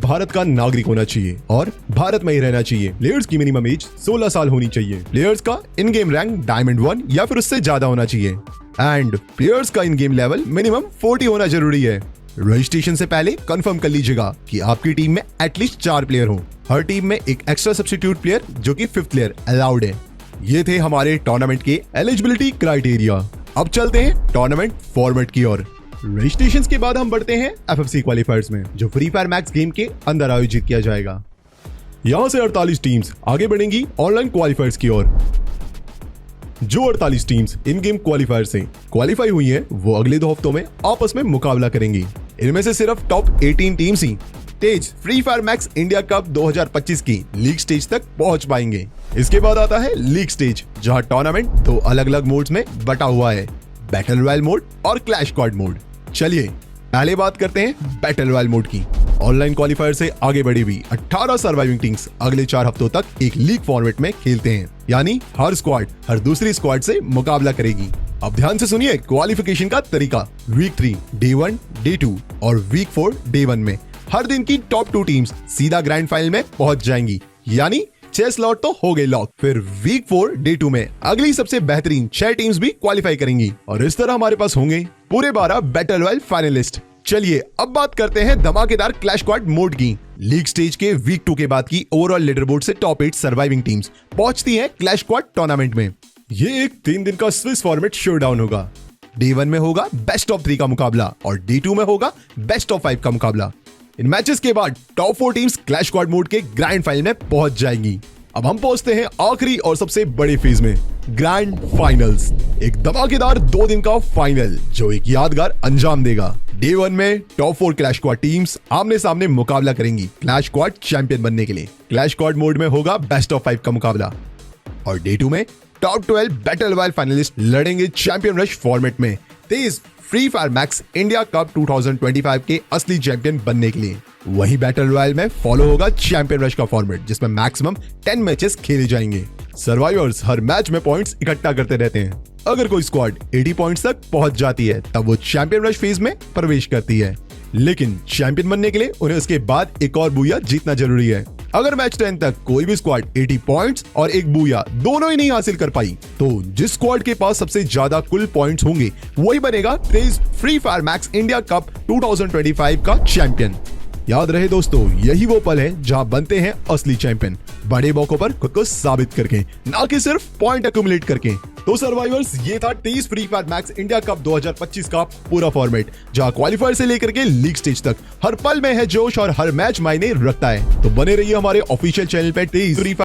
भारत का नागरिक होना चाहिए और भारत में ही रहना चाहिए। प्लेयर्स की मिनिमम एज 16 साल होनी चाहिए। प्लेयर्स का इन गेम रैंक डायमंड 1 या फिर उससे ज्यादा होना चाहिए एंड प्लेयर्स का इन गेम लेवल मिनिमम 40 होना जरूरी है। रजिस्ट्रेशन से पहले कंफर्म कर लीजिएगा कि आपकी टीम में एटलीस्ट 4 प्लेयर हो। हर टीम में एक एक्स्ट्रा सब्स्टिट्यूट प्लेयर जो कि 5th प्लेयर अलाउड है। ये थे हमारे टूर्नामेंट के एलिजिबिलिटी क्राइटेरिया। अब चलते हैं टूर्नामेंट फॉर्मेट की ओर। रजिस्ट्रेशन के बाद हम बढ़ते हैं FFC क्वालिफायर्स में, जो फ्री फायर मैक्स गेम के अंदर आयोजित किया जाएगा। यहां से 48 टीम्स आगे बढ़ेंगी ऑनलाइन क्वालिफायर्स की ओर। जो 48 टीम्स इन गेम क्वालिफायर से क्वालिफाई हुई हैं, वो अगले 2 हफ्तों में आपस में मुकाबला करेंगी। इनमें से सिर्फ टॉप 18 टीम्स ही तेज free fire max India cup 2025 की लीग स्टेज तक पहुंच पाएंगे। इसके बाद आता है लीग स्टेज, जहां टूर्नामेंट 2 अलग अलग मोड्स में बटा हुआ है, बैटल रॉयल मोड और क्लैश स्क्वाड मोड। चलिए पहले बात करते हैं बैटल रॉयल मोड की। ऑनलाइन क्वालिफायर से आगे बढ़ी हुई 18 सर्वाइविंग टीम्स अगले 4 हफ्तों तक एक लीग फॉर्मेट में खेलते हैं, यानी हर स्क्वाड हर दूसरी स्क्वाड से मुकाबला करेगी। अब ध्यान से सुनिए क्वालिफिकेशन का तरीका। वीक 3 डे 1 डे 2 और वीक 4 डे 1 में हर दिन की टॉप 2 टीम्स सीधा ग्रैंड फाइनल में पहुंच जाएंगी, यानी 6 स्लॉट तो हो गए लॉक। फिर वीक 4 डे 2 में अगली सबसे बेहतरीन 6 टीम्स भी क्वालिफाई करेंगी और इस तरह हमारे पास होंगे पूरे 12 बैटल रॉयल फाइनलिस्ट। चलिए अब बात करते हैं धमाकेदार क्लैश स्क्वाड मोड की। लीग स्टेज के वीक 2 के बाद की ओवरऑल लीडरबोर्ड से टॉप 8 सर्वाइविंग टीम्स पहुंचती हैं क्लैश स्क्वाड टूर्नामेंट में। ये एक 3 दिन का स्विस फॉर्मेट शोडाउन होगा। डे 1 में होगा बेस्ट ऑफ 3 का मुकाबला और डे 2 में होगा बेस्ट ऑफ 5 का मुकाबला। इन मैचेस के बाद top 4 teams clash squad mode के ग्रैंड फाइनल में पहुंच जाएंगी। अब हम पहुंचते हैं आखिरी और सबसे बड़े फेज में, ग्रैंड फाइनल्स। एक धमाकेदार 2 दिन का फाइनल जो एक यादगार अंजाम देगा। डे 1 में टॉप 4 क्लैश स्क्वाड टीम्स आमने सामने मुकाबला करेंगी क्लैश स्क्वाड चैंपियन बनने के लिए। क्लैश स्क्वाड मोड में होगा बेस्ट ऑफ 5 का मुकाबला और डे 2 में टॉप 12 बैटल रॉयल फाइनलिस्ट लड़ेंगे चैंपियन रश फॉर्मेट में तेज free fire max India cup 2025 के असली चैंपियन बनने के लिए। वही बैटल रॉयल में फॉलो होगा चैंपियन रश का फॉर्मेट, जिसमें मैक्सिमम 10 मैचेस खेले जाएंगे। सर्वाइवर्स हर मैच में पॉइंट्स इकट्ठा करते रहते हैं। अगर कोई स्क्वाड 80 पॉइंट्स तक पहुंच जाती है तब वो चैंपियन रश फेज में प्रवेश करती है, लेकिन चैंपियन बनने के लिए उन्हें उसके बाद एक और बूया जीतना जरूरी है। अगर मैच 10 तक कोई भी स्क्वाड 80 पॉइंट्स और एक बूया दोनों ही नहीं हासिल कर पाई, तो जिस स्क्वाड के पास सबसे ज्यादा कुल पॉइंट्स होंगे वही बनेगा तेज free fire max India cup 2025 का चैंपियन। याद रहे दोस्तों, यही वो पल है जहां बनते हैं असली चैंपियन, बड़े मौकों पर खुद को साबित करके, ना कि सिर्फ पॉइंट एक्यूमुलेट करके। तो सर्वाइवर्स, ये था तेज free fire max India cup 2025 का पूरा फॉर्मेट, जहां क्वालिफायर से लेकर के लीग स्टेज तक हर पल में है जोश और हर मैच मायने रखता है। तो बने रहिए हमारे ऑफिशियल चैनल पे तेज फ्री